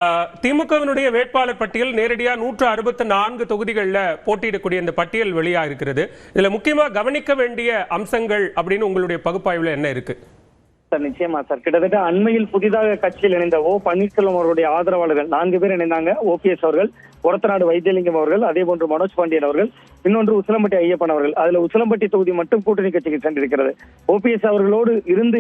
திமுகவினுடைய வேட்பாளர் பட்டியல் நேரடியா 164 தொகுதிகளில் போட்டியிடக்கூடிய இந்த பட்டியல் வெளியா இருக்கிறது. இதுல முக்கியமா கவனிக்க வேண்டிய அம்சங்கள் அப்படின்னு உங்களுடைய பகுப்பாய்வுல என்ன இருக்கு? சார் நிச்சயமா சார், கிட்டத்தட்ட அண்மையில் புதிதாக கட்சியில் இணைந்த பன்னீர்செல்வம் அவருடைய ஆதரவாளர்கள் 4 பேர் இணைந்தாங்க. ஓபிஎஸ் அவர்கள், ஒரத்தநாடு வைத்தியலிங்கம் அவர்கள், அதே போன்று மனோஜ் பாண்டியன் அவர்கள், இன்னொன்று உசிலம்பட்டி ஐயப்பன் அவர்கள். அதுல உசிலம்பட்டி தொகுதி மட்டும் கூட்டணி கட்சிக்கு சென்றிருக்கிறது. ஓபிஎஸ் அவர்களோடு இணைந்து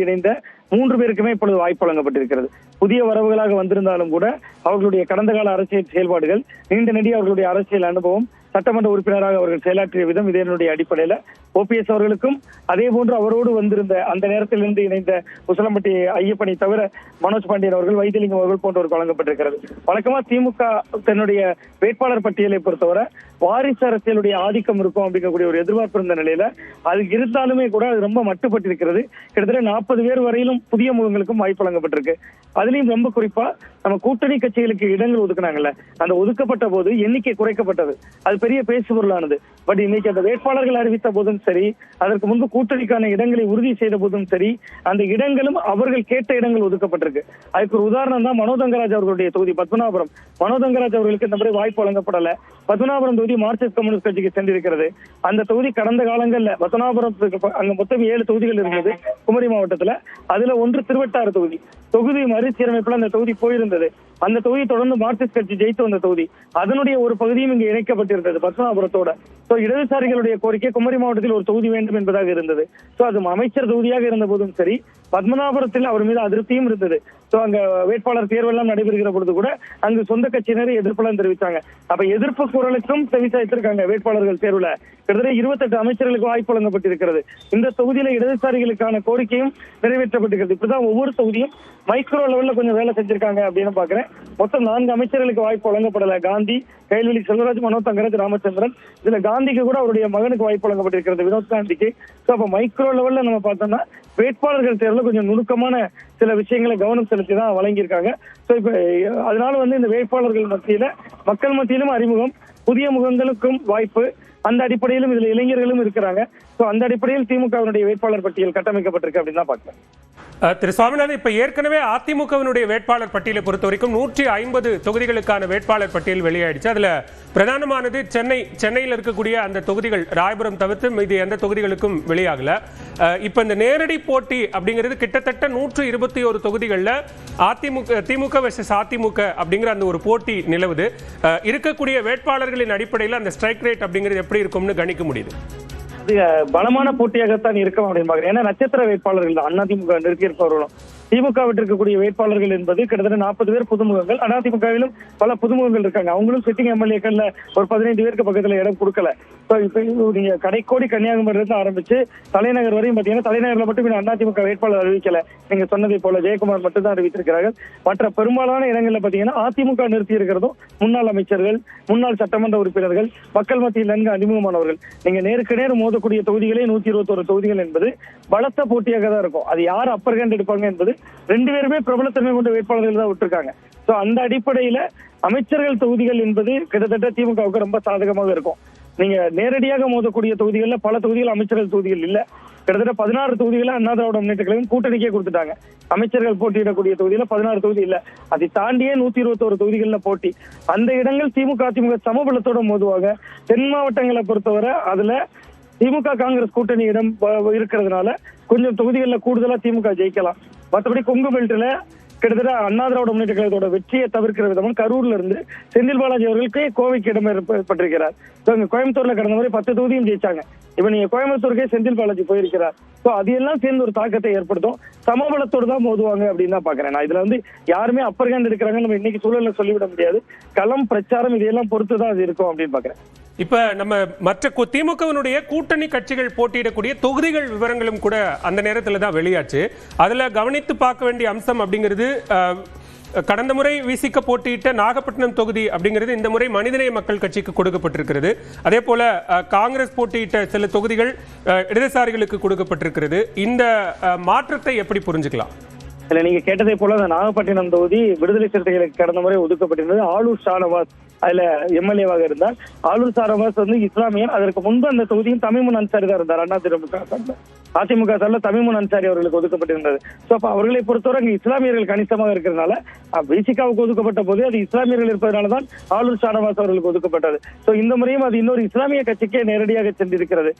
இணைந்த 3 பேருக்குமே இப்பொழுது வாய்ப்பு வழங்கப்பட்டிருக்கிறது. புதிய வரவுகளாக வந்திருந்தாலும் கூட அவர்களுடைய கடந்த கால அரசியல் செயல்பாடுகள், நீண்ட நெடிய அவர்களுடைய அரசியல் அனுபவம், சட்டமன்ற உறுப்பினராக அவர்கள் செயலாற்றிய விதம், இதனுடைய அடிப்படையில ஓபிஎஸ் அவர்களுக்கும் அதே போன்று அவரோடு வந்திருந்த அந்த நேரத்திலிருந்து இணைந்த உசிலம்பட்டி ஐயப்பனை தவிர மனோஜ் பாண்டியன் அவர்கள், வைத்தியலிங்கம் அவர்கள் போன்றவருக்கு வழங்கப்பட்டிருக்கிறது. வழக்கமா திமுக தன்னுடைய வேட்பாளர் பட்டியலை பொறுத்தவரை வாரிசு அரசியலுடைய ஆதிக்கம் இருக்கும் அப்படிங்கக்கூடிய ஒரு எதிர்பார்ப்பு இருந்த நிலையில அது இருந்தாலுமே கூட அது ரொம்ப மட்டுப்பட்டிருக்கிறது. கிட்டத்தட்ட 40 பேர் வரையிலும் புதிய முகங்களுக்கும் வாய்ப்பு வழங்கப்பட்டிருக்கு. அதுலயும் ரொம்ப குறிப்பா நம்ம கூட்டணி கட்சிகளுக்கு இடங்கள் ஒதுக்குனாங்கல்ல, அந்த ஒதுக்கப்பட்ட போது எண்ணிக்கை குறைக்கப்பட்டது. அது பெரிய பேசுபொருளானது. பட் இன்னைக்கு அந்த வேட்பாளர்கள் அறிவித்த போதும் சரி, அதற்கு முன்பு கூட்டணிக்கான இடங்களை உறுதி செய்த போதும் சரி, அந்த இடங்களும் அவர்கள் கேட்ட இடங்கள் ஒதுக்கப்பட்டிருக்கு. அதுக்கு ஒரு உதாரணம் தான் மனோதங்கராஜ் அவர்களுடைய தொகுதி பத்மநாபபுரம். மனோதங்கராஜ் அவர்களுக்கு இந்த முறை வாய்ப்பு வழங்கப்படல. பத்மநாபபுரம் தொகுதி மார்க்சிஸ்ட் கம்யூனிஸ்ட் கட்சிக்கு சென்றிருக்கிறது. அந்த தொகுதி கடந்த காலங்கள்ல பத்மநாபபுரத்துக்கு அங்க மொத்தம் 7 தொகுதிகள் இருந்தது குமரி மாவட்டத்துல. அதுல ஒன்று திருவட்டாறு தொகுதி மறுசீரமைப்புல அந்த தொகுதி போயிருந்தது. அந்த தொகுதி தொடர்ந்து மார்க்சிஸ்ட் கட்சி ஜெயித்து வந்த தொகுதி. அதனுடைய ஒரு பகுதியும் இங்கு இணைக்கப்பட்டிருந்தது பத்மநாபபுரத்தோட. இடதுசாரிகளுடைய கோரிக்கை குமரி மாவட்டத்தில் ஒரு தொகுதி வேண்டும் என்பதாக இருந்தது. அது அமைச்சர் தொகுதியாக இருந்த போதும் சரி, பத்மநாபபுரத்தில் அவர் மீது அதிருப்தியும் இருந்தது. அங்க வேட்பாளர் தேர்வெல்லாம் நடைபெறுகிற பொழுது கூட அங்கு சொந்த கட்சியினர் எதிர்ப்பெல்லாம் தெரிவித்தாங்க. அப்ப எதிர்ப்பு குரலுக்கும் செவிசாய்த்திருக்காங்க வேட்பாளர்கள் தேர்வுல. கிட்டத்தட்ட 28 அமைச்சர்களுக்கு வாய்ப்பு வழங்கப்பட்டிருக்கிறது. இந்த தொகுதியில இடதுசாரிகளுக்கான கோரிக்கையும் நிறைவேற்றப்பட்டிருக்கிறது. இப்படிதான் ஒவ்வொரு தொகுதியும் மைக்ரோ லெவல்ல கொஞ்சம் வேலை செஞ்சிருக்காங்க அப்படின்னு பாக்குறேன். மொத்தம் 4 அமைச்சர்களுக்கு வாய்ப்பு வழங்கப்படல. காந்தி, கைல்வெளி செல்வராஜ், மனோஜ் தங்கராஜ், ராமச்சந்திரன். இதுல காந்திக்கு கூட அவருடைய மகனுக்கு வாய்ப்பு வழங்கப்பட்டிருக்கிறது, வினோத் காந்திக்கு. அப்ப மைக்ரோ லெவல்ல நம்ம பார்த்தோம்னா வேட்பாளர்கள் தேர்வுல கொஞ்சம் நுணுக்கமான சில விஷயங்களை கவனம் செலுத்தி தான் வழங்கியிருக்காங்க. இப்ப அதனால இந்த வேட்பாளர்கள் மத்தியில, மக்கள் மத்தியிலும் அறிமுகம், புதிய முகங்களுக்கும் வாய்ப்பு, அந்த அடிப்படையிலும் இதுல இளைஞர்களும் இருக்கிறாங்க. அந்த அடிப்படையில் திமுகவினுடைய வேட்பாளர் பட்டியல் கட்டமைக்கப்பட்டிருக்கு அப்படின்னு தான் பார்க்கிறேன். திரு சுவாமிநாதன், இப்ப ஏற்கனவே அதிமுகவினுடைய வேட்பாளர் பட்டியலை பொறுத்த வரைக்கும் 150 தொகுதிகளுக்கான வேட்பாளர் பட்டியல் வெளியாயிடுச்சு. அதுல பிரதானமானது சென்னையில் இருக்கக்கூடிய அந்த தொகுதிகள், ராயபுரம் தவிர்த்து மீது எந்த தொகுதிகளுக்கும் வெளியாகல. இப்ப இந்த நேரடி போட்டி அப்படிங்கிறது கிட்டத்தட்ட 121 தொகுதிகளில் திமுக வெர்சஸ் அதிமுக அப்படிங்கிற அந்த ஒரு போட்டி நிலவுது. இருக்கக்கூடிய வேட்பாளர்களின் அடிப்படையில் அந்த ஸ்ட்ரைக் ரேட் அப்படிங்கிறது எப்படி இருக்கும்னு கணிக்க முடியுது? பலமான போட்டியாகத்தான் இருக்கும் அப்படின்னு பாக்குறேன். ஏன்னா நட்சத்திர வேட்பாளர்கள் தான் அதிமுக நிறுத்தியிருப்பவர்களும். திமுக இருக்கக்கூடிய வேட்பாளர்கள் என்பது கிட்டத்தட்ட 40 பேர் புதுமுகங்கள். அதிமுகவிலும் பல புதுமுகங்கள் இருக்காங்க. அவங்களும் சிட்டிங் எம்எல்ஏக்கள்ல ஒரு 15 பேருக்கு பக்கத்துல இடம் கொடுக்கல. இப்ப நீங்க கடைக்கோடி கன்னியாகுமரியில இருந்து ஆரம்பிச்சு தலைநகர் வரையும் பாத்தீங்கன்னா, தலைநகர்ல மட்டும் அதிமுக வேட்பாளர் அறிவிக்கல. நீங்க சொன்னதை போல ஜெயக்குமார் மட்டும் தான் அறிவித்திருக்கிறார்கள். மற்ற பெரும்பாலான இடங்கள்ல பாத்தீங்கன்னா அதிமுக நிறுத்தி இருக்கிறதும் முன்னாள் அமைச்சர்கள், முன்னாள் சட்டமன்ற உறுப்பினர்கள், மக்கள் மத்தியில் நன்கு அறிமுகமானவர்கள். நீங்க நேருக்கு நேர் மோதக்கூடிய தொகுதிகளே 121 தொகுதிகள் என்பது பலத்த போட்டியாக தான் இருக்கும். அது யார் அப்பர் ஹேண்ட் எடுப்பாங்க என்பது 2 பேருமே பிரபலத்தன்மை கொண்ட வேட்பாளர்கள் தான் விட்டுருக்காங்க. அந்த அடிப்படையில அமைச்சர்கள் தொகுதிகள் என்பது கிட்டத்தட்ட திமுகவுக்கு ரொம்ப சாதகமாக இருக்கும். நீங்க நேரடியாக மோதக்கூடிய தொகுதிகள்ல பல தொகுதிகள் அமைச்சர்கள் தொகுதிகள் இல்ல. கிட்டத்தட்ட 16 தொகுதிகளை அண்ணா திராவிட முன்னேற்ற கழகம் கூட்டணிக்கே கொடுத்துட்டாங்க. அமைச்சர்கள் போட்டியிடக்கூடிய தொகுதியில 16 தொகுதி இல்ல. அதை தாண்டியே 121 தொகுதிகள்ல போட்டி. அந்த இடங்கள் திமுக அதிமுக சமபலத்தோட மோதுவாங்க. தென் மாவட்டங்களை பொறுத்தவரை அதுல திமுக காங்கிரஸ் கூட்டணி இடம் இருக்கிறதுனால கொஞ்சம் தொகுதிகளில் கூடுதலா திமுக ஜெயிக்கலாம். மற்றபடி கொங்கு பெல்ட்ல கிட்டத்தட்ட அண்ணா திராவிட முன்னேற்ற கழகத்தோட வெற்றியை தவிர்க்கிற விதமாக கரூர்ல இருந்து செந்தில் பாலாஜி அவர்களுக்கு கோவைக்கு இடம் ஏற்பட்டிருக்கிறார். கோயம்புத்தூர்ல கடந்த முறை 10 தொகுதியும் ஜெயிச்சாங்க. இப்ப நீங்க கோயம்புத்தூருக்கே செந்தில் பாலாஜி போயிருக்கிறார். அது எல்லாம் சேர்ந்து ஒரு தாக்கத்தை ஏற்படுத்தும். சமபலத்தோடு தான் மோதுவாங்க அப்படின்னு தான் பாக்குறேன். நான் இதுல யாருமே அப்பர் ஹேண்ட் எடுக்கிறாங்க நம்ம இன்னைக்கு சூழல்ல சொல்லிவிட முடியாது. களம், பிரச்சாரம் இதையெல்லாம் பொறுத்துதான் அது இருக்கும் அப்படின்னு பாக்குறேன். இப்ப நம்ம மற்ற திமுகவினுடைய கூட்டணி கட்சிகள் போட்டியிடக்கூடிய தொகுதிகள் விவரங்களும் கூட அந்த நேரத்தில் தான் வெளியாச்சு. அதுல கவனித்து பார்க்க வேண்டிய அம்சம் அப்படிங்கிறது, கடந்த முறை விசிக போட்டியிட்ட நாகப்பட்டினம் தொகுதி அப்படிங்கிறது இந்த முறை மனிதநேய மக்கள் கட்சிக்கு கொடுக்கப்பட்டிருக்கிறது. அதே போல காங்கிரஸ் போட்டியிட்ட சில தொகுதிகள் இடதுசாரிகளுக்கு கொடுக்கப்பட்டிருக்கிறது. இந்த மாற்றத்தை எப்படி புரிஞ்சுக்கலாம்? இல்ல நீங்க கேட்டதை போல அந்த நாகப்பட்டினம் தொகுதி விடுதலை சிறுத்தைகளுக்கு கடந்த முறை ஒதுக்கப்பட்டிருந்தது. ஆளூர் ஷானவாஸ் அதுல எம்எல்ஏவாக இருந்தார். ஆளூர் ஷானவாஸ் வந்து இஸ்லாமியன். அதற்கு முன்பு அந்த தொகுதியும் தமிமுன் அன்சாரி தான் இருந்தார். அதிமுக சார்ல தமிமுன் அன்சாரி அவர்களுக்கு ஒதுக்கப்பட்டிருந்தது. சோ அப்ப அவர்களை பொறுத்தவரை அங்க இஸ்லாமியர்கள் கணிசமாக இருக்கிறதுனால பிசிகாவுக்கு ஒதுக்கப்பட்ட போது அது இஸ்லாமியர்கள் இருப்பதனாலதான் ஆளூர் ஷானவாஸ் அவர்களுக்கு ஒதுக்கப்பட்டது. சோ இந்த முறையும் அது இன்னொரு இஸ்லாமிய கட்சிக்கே நேரடியாக சென்றிருக்கிறது.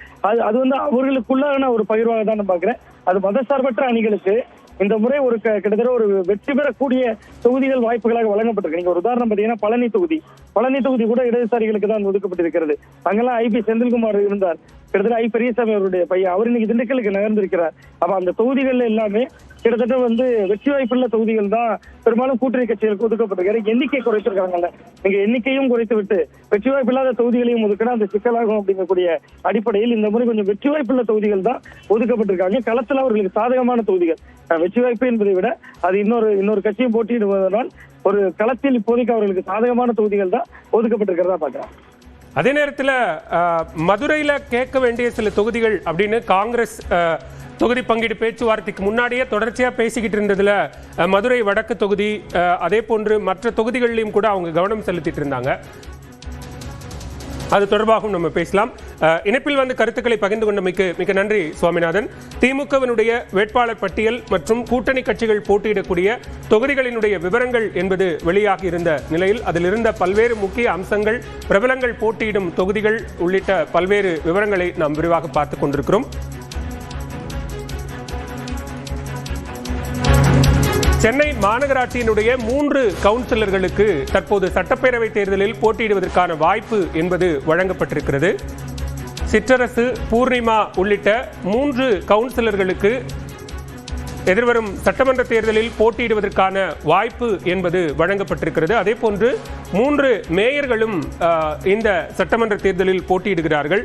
அது வந்து அவர்களுக்குள்ளான ஒரு பகிர்வாக தான் நான் பாக்குறேன். அது மதசார்பற்ற அணிகளுக்கு இந்த முறை ஒரு கிட்டத்தட்ட ஒரு வெற்றி பெறக்கூடிய தொகுதிகள் வாய்ப்புகளாக வழங்கப்பட்டிருக்கு. நீங்க ஒரு உதாரணம் பாத்தீங்கன்னா பழனி தொகுதி கூட இடதுசாரிகளுக்கு தான் ஒதுக்கப்பட்டிருக்கிறது. அங்கெல்லாம் ஐபி செந்தில்குமார் இருந்தார். கிட்டத்தட்ட ஐ பெரியசாமி அவருடைய பையன். அவர் இன்னைக்கு திண்டுக்கலுக்கு நகர்ந்திருக்கிறார். அப்ப அந்த தொகுதிகள்ல எல்லாமே கிட்டத்தட்ட வந்து வெற்றி வாய்ப்புள்ள தொகுதிகள் தான் பெரும்பாலும் கூட்டணி கட்சிகளுக்கு ஒதுக்கப்பட்டிருக்காரு. எண்ணிக்கை குறைத்திருக்காங்கல்ல, நீங்க எண்ணிக்கையும் குறைத்து விட்டு வெற்றி வாய்ப்பு இல்லாத தொகுதிகளையும் ஒதுக்கினா அந்த சிக்கலாகும் அப்படிங்கக்கூடிய அடிப்படையில் இந்த முறை கொஞ்சம் வெற்றி வாய்ப்புள்ள தொகுதிகள் தான் ஒதுக்கப்பட்டிருக்காங்க. களத்துல அவர்களுக்கு சாதகமான தொகுதிகள். வெற்றி வாய்ப்பு என்பதை விட அது இன்னொரு கட்சியும் போட்டியிடுவதனால் ஒரு களத்தில் இப்போதைக்கு அவர்களுக்கு சாதகமான தொகுதிகள் தான் ஒதுக்கப்பட்டிருக்கிறதா பாக்குறேன். அதே நேரத்தில் மதுரையில கேட்க வேண்டிய சில தொகுதிகள் அப்படின்னு காங்கிரஸ் தொகுதி பங்கீடு பேச்சுவார்த்தைக்கு முன்னாடியே தொடர்ச்சியா பேசிக்கிட்டு இருந்ததுல மதுரை வடக்கு தொகுதி, அதே போன்று மற்ற தொகுதிகளிலும் கூட அவங்க கவனம் செலுத்திட்டு இருந்தாங்க. அது தொடர்பாகவும் நம்ம பேசலாம். இணைப்பில் வந்து கருத்துக்களை பகிர்ந்து கொண்டமைக்கு மிக நன்றி சுவாமிநாதன். திமுகவினுடைய வேட்பாளர் பட்டியல் மற்றும் கூட்டணி கட்சிகள் போட்டியிடக்கூடிய தொகுதிகளினுடைய விவரங்கள் என்பது வெளியாகி இருந்த நிலையில் அதில் இருந்த பல்வேறு முக்கிய அம்சங்கள், பிரபலங்கள் போட்டியிடும் தொகுதிகள் உள்ளிட்ட பல்வேறு விவரங்களை நாம் விரிவாக பார்த்துக் கொண்டிருக்கிறோம். சென்னை மாநகராட்சியினுடைய 3 கவுன்சிலர்களுக்கு தற்போது சட்டப்பேரவை தேர்தலில் போட்டியிடுவதற்கான வாய்ப்பு என்பது வழங்கப்பட்டிருக்கிறது. சிற்றரசு, பூர்ணிமா உள்ளிட்ட 3 கவுன்சிலர்களுக்கு எதிர்வரும் சட்டமன்ற தேர்தலில் போட்டியிடுவதற்கான வாய்ப்பு என்பது வழங்கப்பட்டிருக்கிறது. அதே போன்று 3 மேயர்களும் இந்த சட்டமன்ற தேர்தலில் போட்டியிடுகிறார்கள்.